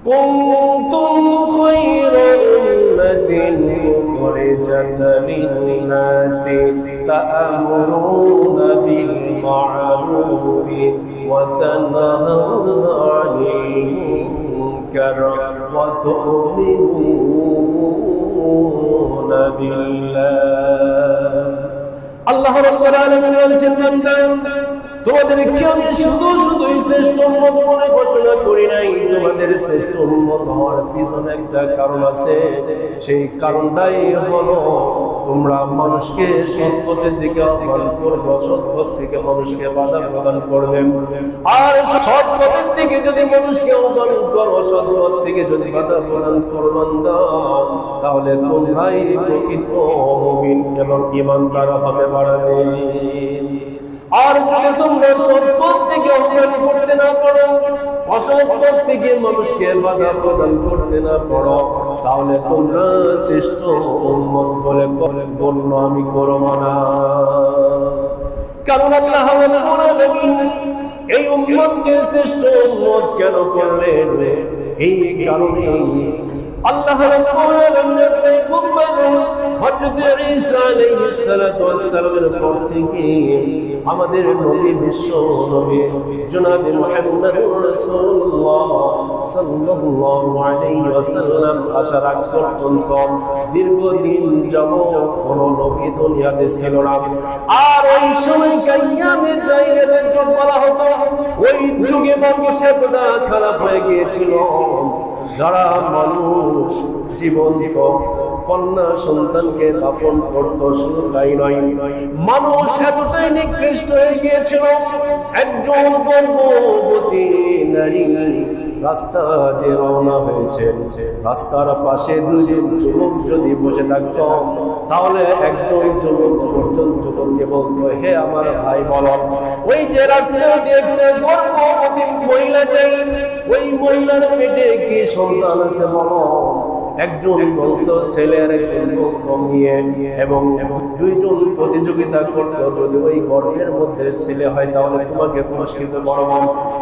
কুনতুম খায়রা উম্মাতিন উখরিজাত লিন-নাসি তা'মুরুনা বিল মা'রুফি ওয়া তানহাউনা 'আনিল মুনকার ওয়া তু'মিনুনা বিল্লাহ। আল্লাহ রাব্বুল আলামিন বলেছেন, বান্দা তোমাদেরকে আমি শুধু শ্রেষ্ঠ উম্মত বলে ঘোষণা করি নাই, তোমাদের শ্রেষ্ঠ উম্মত হওয়ার পিছনে একটা কারণ আছে। সেই কারণটাই হলো তোমরা মানুষকে সৎ পথের দিকে আহ্বান করবে, সৎ পথ থেকে মানুষকে বাধা প্রদান করবে। আর সৎ পথের দিকে যদি মানুষকে আহ্বান করো, সৎ পথ থেকে যদি বাধা প্রদান করবেন তাহলে তোমরাই প্রকৃত মুমিন এবং ঈমানদার হবে পারবে। আর যদি তোমরা সৎ পথ থেকে আহ্বান করতে না পারো, অসৎ পথ থেকে মানুষকে বাধা প্রদান করতে না পারো, তাহলে তোমরা শ্রেষ্ঠ উম্মত বলে গণ্য আমি করব না। কারণ আল্লাহ রাব্বুল আলামিন এই উম্মতকে শ্রেষ্ঠ উম্মত কেন করলেন? এই কারণে আল্লাহ রাব্বুল আলামিন হযরত ঈসা আলাইহিস সালাতু ওয়াস সালামের পর থেকে আমাদের নবী, বিশ্ব নবী জনাবে মুহাম্মদুর রাসূলুল্লাহ সাল্লাল্লাহু আলাইহি ওয়াসাল্লাম আসার আগ পর্যন্ত দীর্ঘদিন যাবত কোন নবী দুনিয়াতে ছিল না। আর ওই সময় কিয়ামে জাইলাতের যুগ বলা হতো। ওই যুগে মানুষের কথা খারাপ হয়ে গিয়েছিল। যারা মানুষ জীবন্ত কন্যা সন্তানকে দাফন করত, শুধু তাই নয়, মানুষ এতটাই নিকৃষ্ট হয়ে গিয়েছিল। একজন গর্ভবতী নারী রাস্তা দিয়ে রওনা হয়েছে, রাস্তার পাশে দুজন যুবক যদি বসে থাকত, তাহলে একজন যুবক যুবককে বলতো, হে আমার ভাই বলো, ওই যে রাস্তা দিয়ে একটা গর্ভবতী মহিলা যায়, ওই মহিলার পেটে কি সন্তান আছে বলো? একজন বলতো ছেলের, একজন বলতো মেয়ে, এবং দুইজন প্রতিযোগিতা করতো, যদি ওই গর্ভের মধ্যে ছেলে হয় তাহলে তোমাকে পুরস্কৃত করব,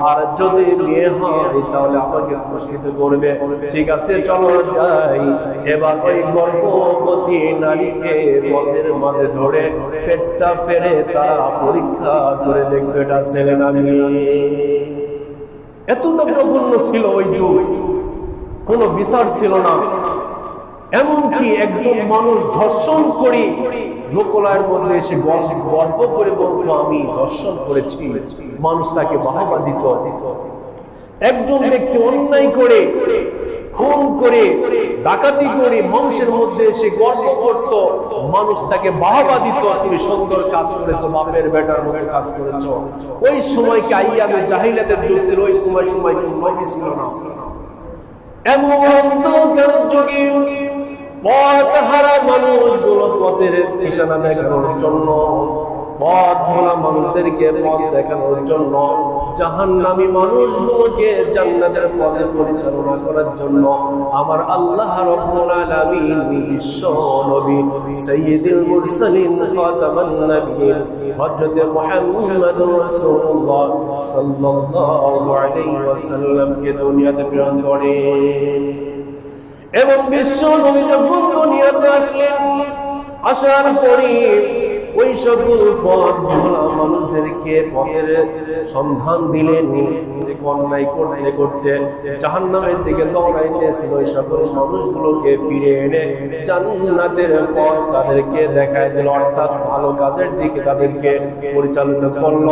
আর যদি মেয়ে হয় তাহলে আমাকে পুরস্কৃত করবে। ঠিক আছে, চলো যাই। এবার ওই গর্ভবতী নারীকে পথের মাঝে ধরে পেটটা ফেরে তারা পরীক্ষা করে দেখতো এটা ছেলে না মেয়ে। এতটা জঘন্য ছিল ওই যুগ, কোনো বিচার ছিল না। এমনকি একজন মানুষ ধর্ষণ করে লোকালয়ের মধ্যে এসে গর্ব করে বলতো আমি ধর্ষণ করেছি, মানুষ তাকে বাহবা দিত। একজন ব্যক্তি অন্যায় করে, খুন করে, ডাকাতি করে মানুষের মধ্যে এসে গর্ব করত, মানুষ তাকে বাহবা দিত, তুমি সুন্দর কাজ করেছো, বাপের বেটার মতো কাজ করেছো। ওই সময় কিয়ামে জাহিলিয়াতের যুগ ছিল, ওই সময় কোনো নবী ছিল না। এমন অন্ধকার যুগে পথ হারা মানুষগুলো পথের নিশানা দেখানোর জন্য, পথ ভোলা মানুষদেরকে পথ দেখানোর জন্য, জাহান্নামী মানুষগুলোকে জান্নাতের পথে পরিচালনা করার জন্য আমার আল্লাহ রাব্বুল আলামিন বিশ্ব নবী সাইয়্যিদুল মুরসালিন খাতামান নবিয়্যিন হযরত মুহাম্মদুর রাসূলুল্লাহ সাল্লাল্লাহু আলাইহি ওয়াসাল্লামকে দুনিয়াতে প্রেরণ করেন। এবং বিশ্ব নবী যখন দুনিয়াতে আসলেন, আসার পরে ওই সকল পথ ভোলা মানুষদেরকে পথের সন্ধান দিলেন। অন্যায় করতে করতে জাহান্নামের দিকে দৌড়াইতেছিল, ওই সকল মানুষগুলোকে ফিরে এনে জান্নাতের পথ তাদেরকে দেখায় দিল, অর্থাৎ ভালো কাজের দিকে তাদেরকে পরিচালিত করল।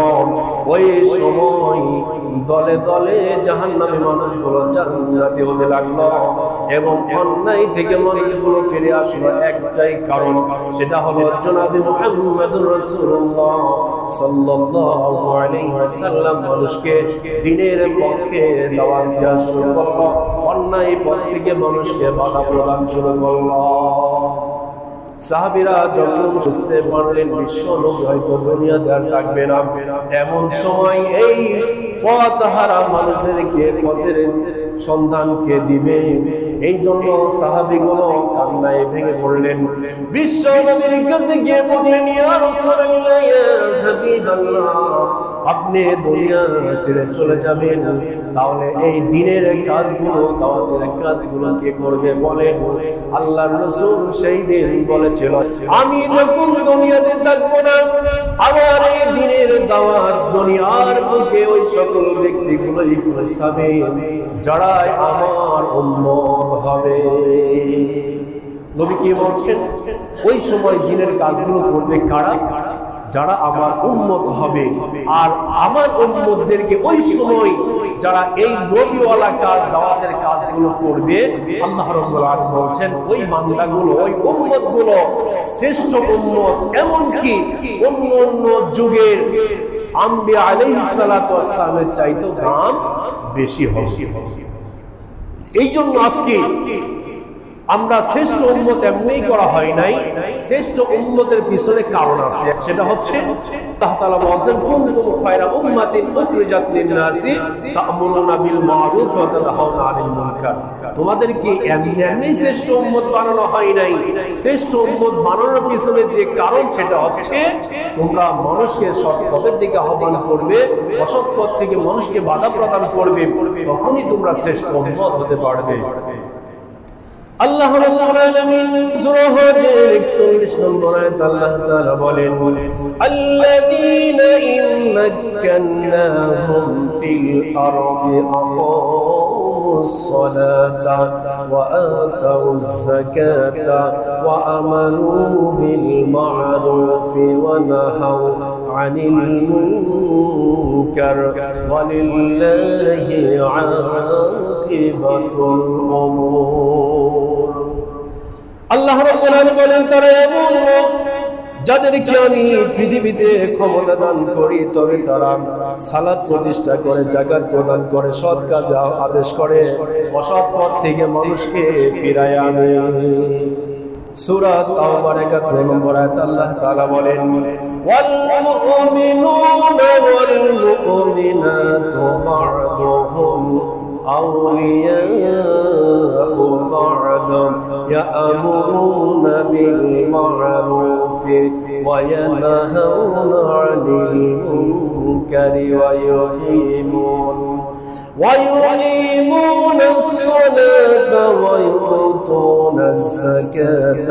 ওই সময় দলে দলে জাহান্নামী মানুষগুলো জান্নাতি হতে লাগলো, এবং অন্যায় থেকে মানুষগুলো ফিরে আসলো একটাই কারণ, সেটা হলো জনাবে মুহাম্মদুর রাসূলুল্লাহ সাল্লাল্লাহু আলাইহি ওয়াসাল্লাম মানুষকে দ্বীনের পক্ষে দাওয়াত দেওয়া শুরু করলো, অন্যায় পথ থেকে মানুষকে বাধা প্রদান শুরু করলো। সাহাবীরা যখন বুঝতে পারলেন বিশ্ব নবী হয়তো দুনিয়াতে আর থাকবে না, এমন সময় এই পথহারা মানুষদেরকে পথের সন্ধানকে দিবে, এই জন্য সাহাবীগুলো কান্নায় ভেঙে পড়লেন। বিশ্ব নবীর কাছে গিয়ে বললেন, ইয়া রাসূলুল্লাহ, ইয়া হাবিবাল্লাহ, আপনি দুনিয়া ছেড়ে চলে যাবেন, তাহলে এই দিনের কাজগুলো, দাওয়াতের কাজগুলো কে করবে বলেন? আল্লাহর রাসূল সেই দিন বলেছিল, আমি যখন দুনিয়াতে থাকবো না, আমার এই দিনের দাওয়াত দুনিয়ার বুকে ওই সকল ব্যক্তিগুলোই পৌঁছাবে যারা আমার উম্মত হবে। নবী কি বলছেন? ওই সময় দিনের কাজগুলো করবে কারা? যারা আমার উম্মত হবে। আর আমার উম্মতদেরকে ওই সময় যারা এই নবীওয়ালা কাজ, দাওয়াতের কাজগুলো করবে, আল্লাহ রাব্বুল আলামিন বলছেন ওই বান্দাগুলো, ওই উম্মতগুলো শ্রেষ্ঠ উম্মত, এমনকি অন্য অন্য যুগের আম্বিয়া আলাইহিস সালাতু ওয়াস সালামের চাইতেও দাম বেশি হবে। এই জন্য আজকে আমরা শ্রেষ্ঠ উম্মত এমনি করা হয় নাই, শ্রেষ্ঠ উম্মতের পিছনে কারণ আছে। সেটা হচ্ছে আল্লাহ তাআলা বলেন, কুনতুম খায়রা উম্মাতিন উখরিজাত লিন-নাসি তা'মুরুনা বিল মা'রুফ ওয়া তানহাউনা আনিল মুনকার। তোমাদেরকে এমনি শ্রেষ্ঠ উম্মত বানানো হয় নাই। শ্রেষ্ঠ উম্মত বানানোর পিছনে যে কারণ সেটা হচ্ছে তোমরা মানুষকে সৎ পথের দিকে আহ্বান করবে, অসৎ পথ থেকে মানুষকে বাধা প্রদান করবে, তখনই তোমরা শ্রেষ্ঠ উম্মত হতে পারবে। আল্লাহ রাব্বুল আলামিন সূরা হুজুর 41 নম্বর আয়াতে আল্লাহ তাআলা বলেন, আল্লাযীনা ইম্মাক্কান্নাহুম ফিল আরদি আকামুস সালাতা ওয়া আতাউজ যাকাতা ওয়া আমালু বিল মা'রুফি ওয়া নাহাউ আনিল মুনকার ওয়া লিল্লাহি আকিবাতুল উমুর। আল্লাহ রাব্বুল আলামিন বলেন, তারা এমন লোক যাদেরকে আমি পৃথিবীতে ক্ষমতা দান করি, তবে তারা সালাত প্রতিষ্ঠা করে, যাকাত প্রদান করে, সৎ কাজ আদেশ করে, অসৎ পথ থেকে মানুষকে ফিরায় আনে। সূরা তাওবার 71 নম্বর আয়াতে আল্লাহ তাআলা বলেন, ওয়াল মুমিনুনা ওয়াল মুমিনাতু বা'দুহুম أولياء بعض يأمرون بالمعروف وينهون عن المنكر ويقيمون الصلاة ويؤتون الزكاة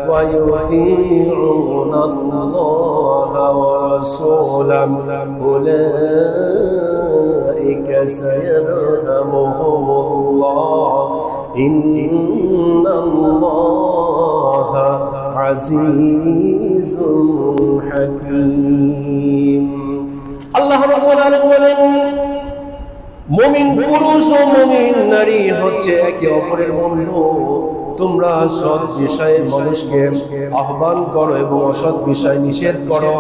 ويطيعون الله ورسوله أولئك سيرحمهم الله إن الله عزيز حكيم। الله رب العالمين মুমিন পুরুষ ও মুমিন নারী হচ্ছে একে অপরের বন্ধু। তোমরা সৎ বিষয়ে মানুষকে আহ্বান করো এবং অসৎ বিষয় নিষেধ করো।